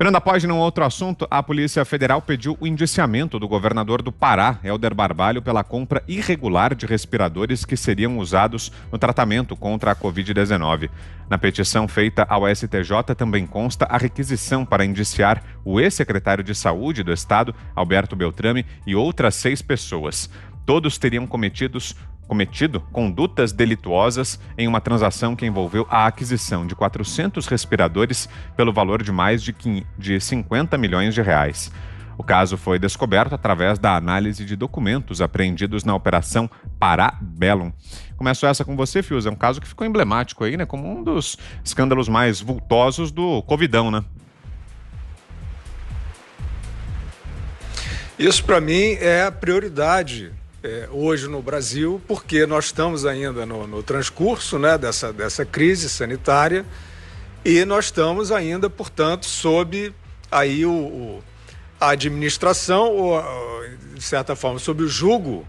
Virando a página, um outro assunto, a Polícia Federal pediu o indiciamento do governador do Pará, Helder Barbalho, pela compra irregular de respiradores que seriam usados no tratamento contra a Covid-19. Na petição feita ao STJ também consta a requisição para indiciar o ex-secretário de Saúde do Estado, Alberto Beltrame, e outras 6 pessoas. Todos teriam cometido condutas delituosas em uma transação que envolveu a aquisição de 400 respiradores pelo valor de mais de 50 milhões de reais. O caso foi descoberto através da análise de documentos apreendidos na Operação Pará Bellum. Começo essa com você, Fius. É um caso que ficou emblemático aí, né? Como um dos escândalos mais vultosos do Covidão, né? Isso, para mim, é a prioridade hoje no Brasil, porque nós estamos ainda no transcurso, né, dessa crise sanitária e nós estamos ainda, portanto, sob aí a administração, ou, de certa forma, sob o jugo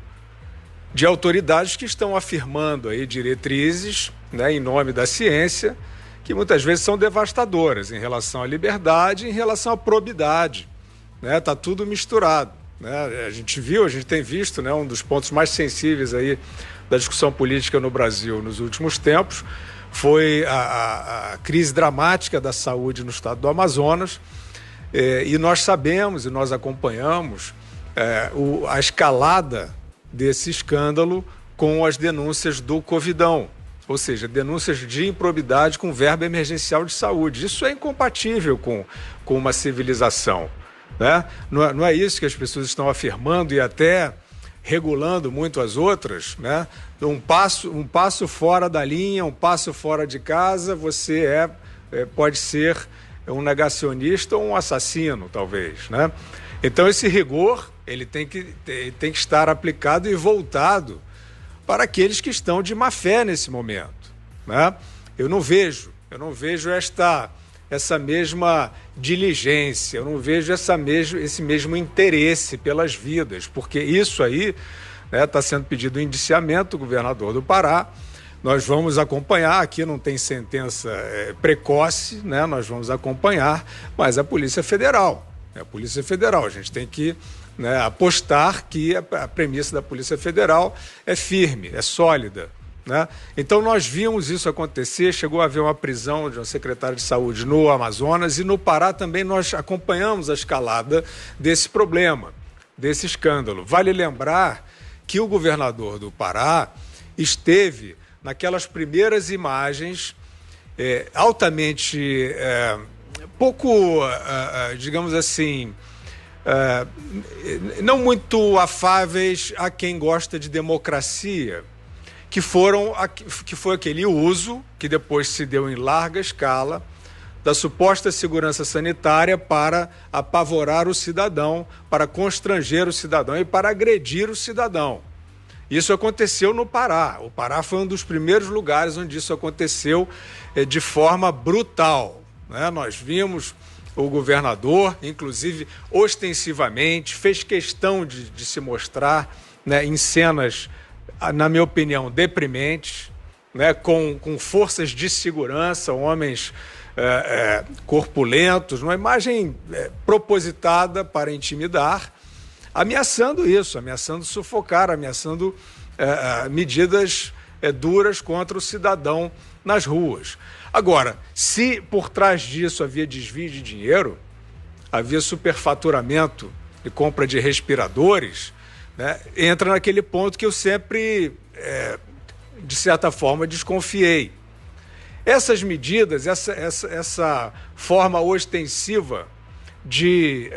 de autoridades que estão afirmando aí diretrizes, né, em nome da ciência, que muitas vezes são devastadoras em relação à liberdade, em relação à probidade, né? Tá tudo misturado. A gente tem visto, né, um dos pontos mais sensíveis aí da discussão política no Brasil nos últimos tempos foi a crise dramática da saúde no estado do Amazonas, e nós sabemos e nós acompanhamos a escalada desse escândalo com as denúncias do Covidão, ou seja, denúncias de improbidade com verba emergencial de saúde. Isso é incompatível com uma civilização. Né? Não é isso que as pessoas estão afirmando e até regulando muito as outras, né? Um passo fora da linha, um passo fora de casa, você pode ser um negacionista ou um assassino, talvez, né? Então esse rigor ele tem que estar aplicado e voltado para aqueles que estão de má fé nesse momento, né? Eu não vejo essa mesma diligência, eu não vejo esse mesmo interesse pelas vidas, porque isso aí está sendo pedido um indiciamento do governador do Pará. Nós vamos acompanhar, aqui não tem sentença precoce, né? Nós vamos acompanhar, mas a Polícia Federal, a gente tem que apostar que a premissa da Polícia Federal é firme, é sólida. Né? Então nós vimos isso acontecer, chegou a haver uma prisão de um secretário de saúde no Amazonas e no Pará também nós acompanhamos a escalada desse problema, desse escândalo. Vale lembrar que o governador do Pará esteve naquelas primeiras imagens altamente, digamos assim, não muito afáveis a quem gosta de democracia, que foi aquele uso, que depois se deu em larga escala, da suposta segurança sanitária para apavorar o cidadão, para constranger o cidadão e para agredir o cidadão. Isso aconteceu no Pará. O Pará foi um dos primeiros lugares onde isso aconteceu de forma brutal, né? Nós vimos o governador, inclusive ostensivamente, fez questão de se mostrar, né, em cenas, na minha opinião, deprimentes, né, com forças de segurança, homens corpulentos, uma imagem propositada para intimidar, ameaçando sufocar, ameaçando medidas duras contra o cidadão nas ruas. Agora, se por trás disso havia desvio de dinheiro, havia superfaturamento de compra de respiradores, né, entra naquele ponto que eu sempre, de certa forma, desconfiei. Essas medidas, essa forma ostensiva de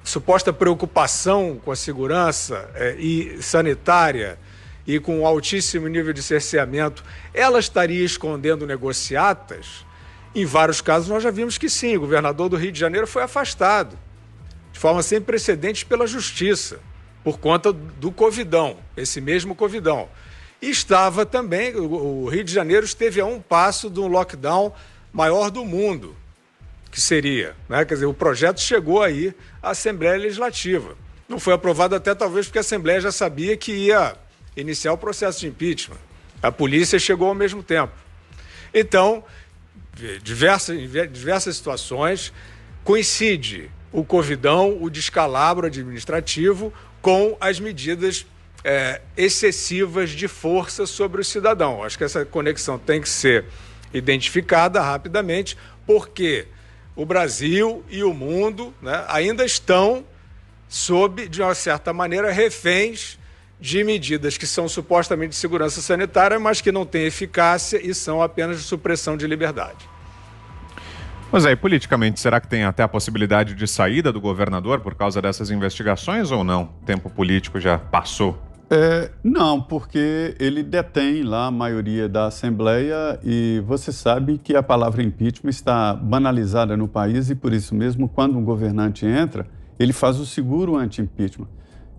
suposta preocupação com a segurança e sanitária e com um altíssimo nível de cerceamento, ela estaria escondendo negociatas? Em vários casos nós já vimos que sim. O governador do Rio de Janeiro foi afastado de forma sem precedentes pela justiça, por conta do Covidão, esse mesmo Covidão. E estava também, o Rio de Janeiro esteve a um passo de um lockdown maior do mundo, que seria, né? Quer dizer, o projeto chegou aí à Assembleia Legislativa. Não foi aprovado até talvez porque a Assembleia já sabia que ia iniciar o processo de impeachment. A polícia chegou ao mesmo tempo. Então, diversas situações, coincide o covidão, o descalabro administrativo, com as medidas excessivas de força sobre o cidadão. Acho que essa conexão tem que ser identificada rapidamente, porque o Brasil e o mundo, né, ainda estão sob, de uma certa maneira, reféns de medidas que são supostamente de segurança sanitária, mas que não têm eficácia e são apenas de supressão de liberdade. Mas aí, politicamente, será que tem até a possibilidade de saída do governador por causa dessas investigações ou não? O tempo político já passou? Não, porque ele detém lá a maioria da Assembleia e você sabe que a palavra impeachment está banalizada no país e por isso mesmo, quando um governante entra, ele faz o seguro anti-impeachment.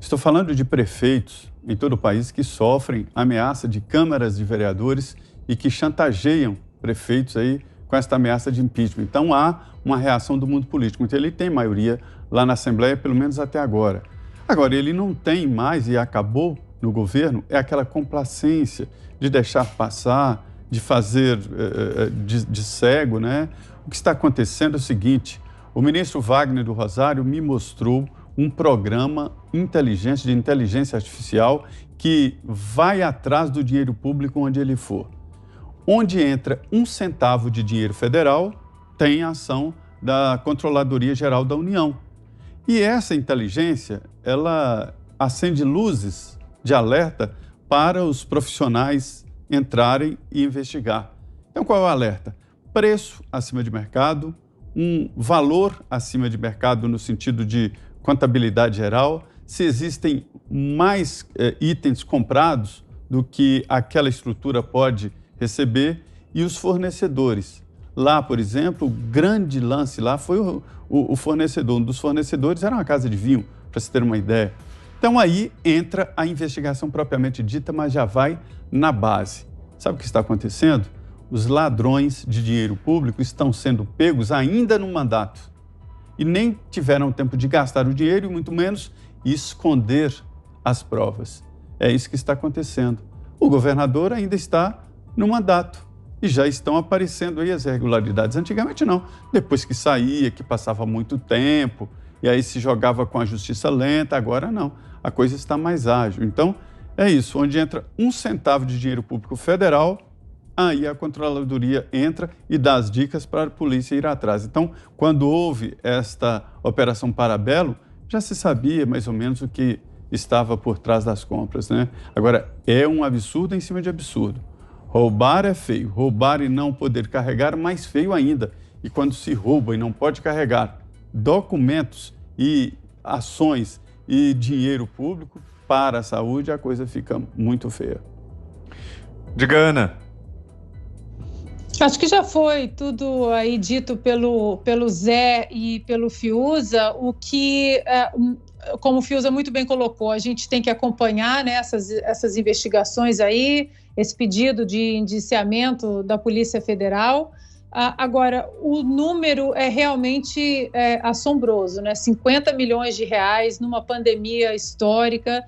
Estou falando de prefeitos em todo o país que sofrem ameaça de câmaras de vereadores e que chantageiam prefeitos aí com esta ameaça de impeachment. Então há uma reação do mundo político. Então ele tem maioria lá na Assembleia, pelo menos até agora. Agora, ele não tem mais e acabou no governo, é aquela complacência de deixar passar, de fazer de cego, né? O que está acontecendo é o seguinte, o ministro Wagner do Rosário me mostrou um programa de inteligência artificial que vai atrás do dinheiro público onde ele for. Onde entra 1 centavo de dinheiro federal, tem a ação da Controladoria Geral da União. E essa inteligência, ela acende luzes de alerta para os profissionais entrarem e investigar. Então, qual é o alerta? Preço acima de mercado, um valor acima de mercado no sentido de contabilidade geral, se existem mais itens comprados do que aquela estrutura pode receber e os fornecedores. Lá, por exemplo, o grande lance lá foi o fornecedor. Um dos fornecedores era uma casa de vinho, para se ter uma ideia. Então aí entra a investigação propriamente dita, mas já vai na base. Sabe o que está acontecendo? Os ladrões de dinheiro público estão sendo pegos ainda no mandato e nem tiveram tempo de gastar o dinheiro e muito menos esconder as provas. É isso que está acontecendo. O governador ainda está no mandato e já estão aparecendo aí as irregularidades. Antigamente não, depois que saía, que passava muito tempo e aí se jogava com a justiça lenta, agora não, a coisa está mais ágil. Então é isso, onde entra 1 centavo de dinheiro público federal, aí a Controladoria entra e dá as dicas para a polícia ir atrás. Então, quando houve esta Operação Parabelo, já se sabia mais ou menos o que estava por trás das compras, né? Agora, é um absurdo em cima de absurdo. Roubar é feio, roubar e não poder carregar, mais feio ainda. E quando se rouba e não pode carregar documentos e ações e dinheiro público para a saúde, a coisa fica muito feia. Diga, Ana. Acho que já foi tudo aí dito pelo Zé e pelo Fiuza, o que, como o Fiuza muito bem colocou, a gente tem que acompanhar, né, essas investigações aí, esse pedido de indiciamento da Polícia Federal. Agora, o número é realmente assombroso, né? 50 milhões de reais numa pandemia histórica.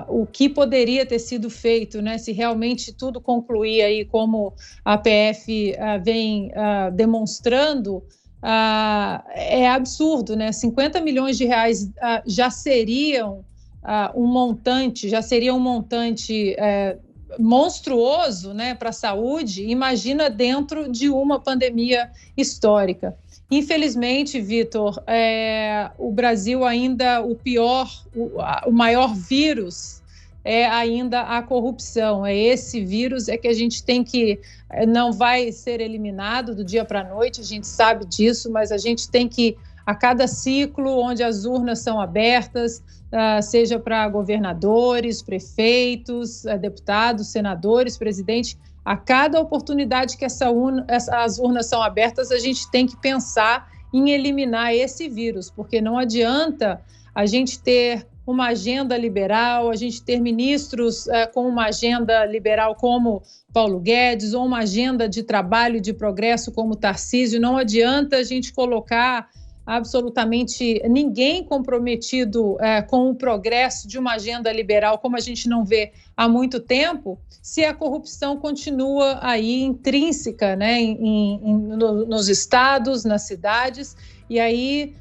O que poderia ter sido feito, né, se realmente tudo concluir aí como a PF vem demonstrando, é absurdo, né? 50 milhões de reais já seriam um montante monstruoso, né, para a saúde. Imagina dentro de uma pandemia histórica. Infelizmente, Vitor, o Brasil ainda, o maior vírus é ainda a corrupção. É esse vírus que a gente tem que, não vai ser eliminado do dia para a noite, a gente sabe disso, mas a gente tem que, a cada ciclo onde as urnas são abertas, seja para governadores, prefeitos, deputados, senadores, presidente, a cada oportunidade que as urnas são abertas, a gente tem que pensar em eliminar esse vírus, porque não adianta a gente ter uma agenda liberal, a gente ter ministros com uma agenda liberal como Paulo Guedes, ou uma agenda de trabalho e de progresso como Tarcísio, não adianta a gente colocar absolutamente ninguém comprometido com o progresso de uma agenda liberal, como a gente não vê há muito tempo, se a corrupção continua aí intrínseca, né, nos estados, nas cidades, e aí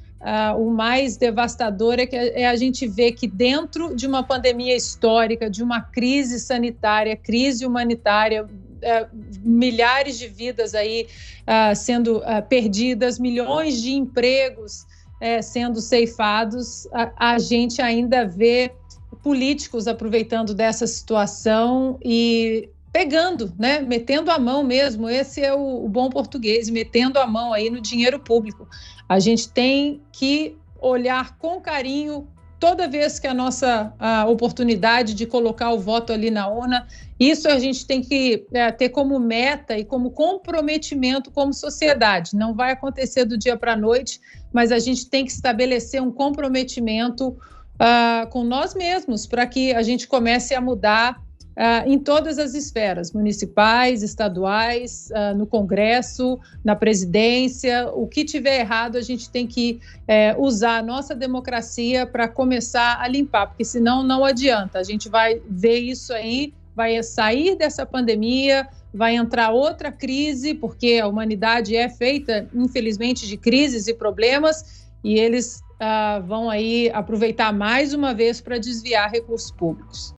o mais devastador é a gente ver que dentro de uma pandemia histórica, de uma crise sanitária, crise humanitária, milhares de vidas aí sendo perdidas, milhões de empregos sendo ceifados, a gente ainda vê políticos aproveitando dessa situação e pegando, né, metendo a mão mesmo, esse é o bom português, metendo a mão aí no dinheiro público. A gente tem que olhar com carinho toda vez que a nossa oportunidade de colocar o voto ali na urna, isso a gente tem que ter como meta e como comprometimento como sociedade. Não vai acontecer do dia para a noite, mas a gente tem que estabelecer um comprometimento com nós mesmos para que a gente comece a mudar em todas as esferas, municipais, estaduais, no Congresso, na presidência. O que tiver errado, a gente tem que usar a nossa democracia para começar a limpar, porque senão não adianta. A gente vai ver isso aí, vai sair dessa pandemia, vai entrar outra crise, porque a humanidade é feita, infelizmente, de crises e problemas, e eles vão aí aproveitar mais uma vez para desviar recursos públicos.